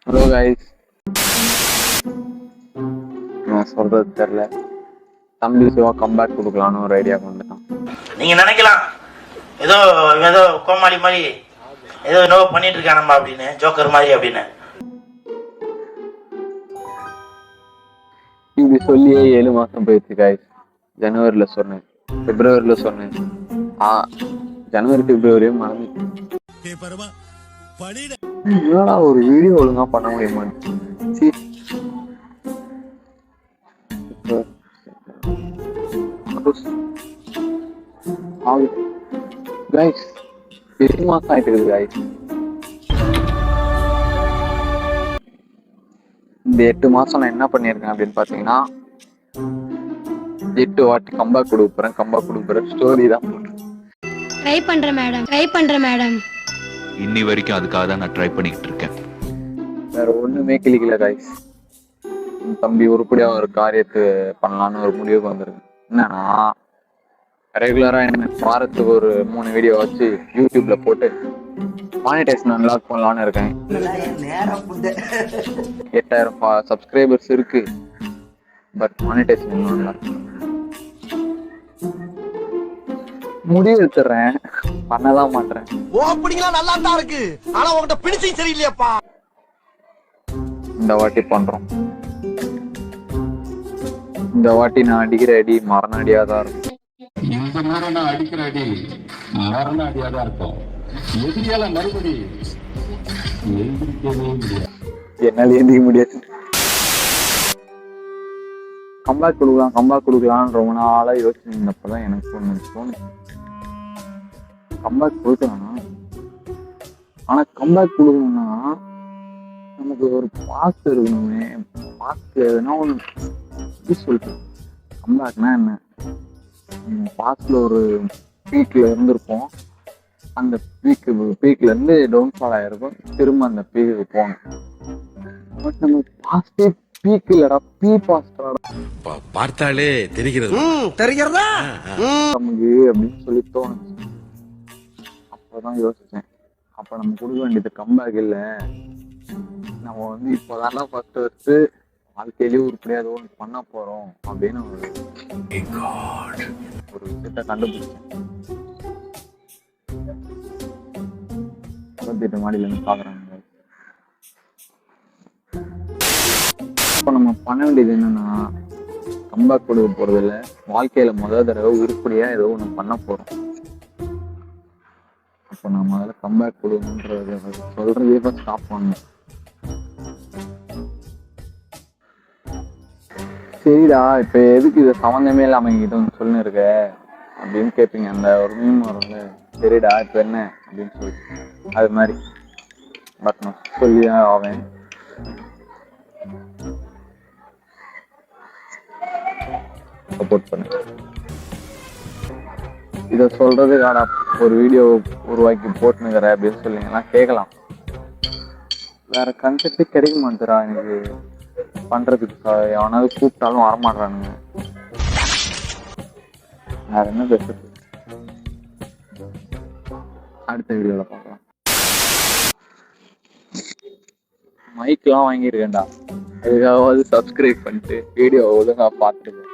Hello guys, நான் சொல்றது தெரியல. தம்பி சிவா கம்பேக் கொடுக்கலான்னு ஒரு ஐடியா வந்துட்டான். நீங்க நினைக்கலாம் ஏதோ ஏதோ கோமாளி மாதிரி ஏதோ என்னவோ பண்ணிட்டு இருக்கானம்மா அப்படின்னு, ஜோக்கர் மாதிரி அப்படின்னு. இப்படி சொல்லியே 7 மாசம் போயிடுச்சு கைஸ். ஜனவரியில சொன்னேன், பிப்ரவரியில சொன்னேன், ஜனவரி பிப்ரவரியும் மறந்துச்சு. என்னடா ஒரு வீடியோ ஒழுங்கா பண்ண முடியுமா? கைஸ் 8 மாசம் ஆயிட்டு இருக்குது கைஸ். இந்த 8 மாசம் நான் என்ன பண்ணியிருக்கேன் அப்படின்னு பாத்தீங்கன்னா, 8 வாட்டி கம்பேக் கொடுக்குறேன் ஸ்டோரி தான் ட்ரை பண்றேன் மேடம். இன்னி வரைக்கும் அதுக்காக தான் நான் ட்ரை பண்ணிக்கிட்டு இருக்கேன். வேற ஒண்ணுமே கிளிக்கல கைஸ். தம்பி உருப்படியா ஒரு காரியத்தை பண்ணலான்னு ஒரு முடிவுக்கு வந்திருக்கு. என்னன்னா, ரெகுலரா என்ன வாரத்துக்கு ஒரு 3 வீடியோ வச்சு யூடியூப்ல போட்டு மானிடைசேஷன் அன்லாக் பண்ணலான்னு இருக்கேன். 8000 சப்ஸ்கிரைபர்ஸ் இருக்கு, பட் மானிடைசேஷன் இன்னும் அன்லாக் முடிவு எடுத்துறேன், பண்ணதான் மாட்டேன். நல்லா தான் இருக்கு, ஆனா உங்ககிட்ட பிடிச்சும் சரியில்லையாப்பா. இந்த வாட்டி பண்றோம். இந்த வாட்டி நான் அடிக்கிற அடி மரண அடியாதான் இருக்கும். இந்த முறை நான் அடிக்கிற அடி மரண அடியாதான் இருக்கும். எதிரியால மறுபடி எழுந்திருக்கவே முடியாது. என்னால எந்திரிக்க முடியாது. கம்பேக் கொடுக்கலான்னு ரொம்ப நாளா யோசிச்சிருந்தப்பதான் எனக்கு ஒண்ணு தோணுச்சு. கம்பேக் கொடுக்கலாம், ஆனா கம்பேக் கொடுக்கணும்னா நமக்கு ஒரு பாஸ்ட் இருக்கணுமே. பாஸ்ட் எதுனா ஒன்று சொல்லிட்டு, கம்பேக்னா என்ன? பாஸ்ட்ல ஒரு பீக்ல இருந்திருப்போம், அந்த பீக்ல இருந்து டவுன்ஃபால் ஆயிருக்கும், திரும்ப அந்த பீக்கு போகணும். பட் நம்ம பாஸ்டே பீக் இல்லடா, பீ பாஸ்டா பார்த்தாலே தெரிகிறதா நமக்கு அப்படின்னு சொல்லி தோணுச்சு. அப்பதான் யோசிச்சேன், அப்ப நம்ம கொடுக்க வேண்டியது கம்பேக் இல்ல, நம்ம இப்போதான் ஃபர்ஸ்ட் வச்சு வாழ்க்கையிலேயே உருப்படியா ஏதோ ஒன்று பண்ண போறோம் அப்படின்னு ஒரு விஷயத்த கண்டுபிடிச்சேன். 28 மாடியில இருந்து பாக்குறாங்க. இப்ப நம்ம பண்ண வேண்டியது என்னன்னா, கம்பேக் கொடுக்க போறது இல்ல, வாழ்க்கையில முதல் தடவை உருப்படியா ஏதோ ஒண்ணு பண்ண போறோம். அப்ப நான் முதல்ல கம்பேக் கொடுக்கணும்ன்றத சொல்றதே ஸ்டாப் பண்ணணும். சரிடா, இப்ப எதுக்கு இதை சம்மந்தமே இல்லாம என்கிட்ட ஒன்று சொல்லின்னு இருக்க அப்படின்னு கேட்பீங்க. அந்த ஒரு மீம் வரும்ல, சரிடா இப்ப என்ன அப்படின்னு சொல்லிட்டு, அது மாதிரி. பட் நான் சொல்லிதான் ஆவேன். சப்போர்ட் பண்ணு. இத சொல்றதுக்கான ஒரு வீடியோ உருவாக்கி போட்டுனுங்கிற அப்படின்னு சொல்லிங்கன்னா கேட்கலாம். வேற கன்செப்ட் கிடைக்க மாட்டேறா எனக்கு பண்றதுக்கு. எவனாவது கூப்பிட்டாலும் வரமாட்டானுங்க. வேற என்ன பேசுறது? அடுத்த வீடியோல பார்க்கலாம். மைக்லாம் வாங்கியிருக்கேன்டா, அதுக்காவது சப்ஸ்கிரைப் பண்ணிட்டு வீடியோ ஒழுங்கா பார்த்துருக்கேன்.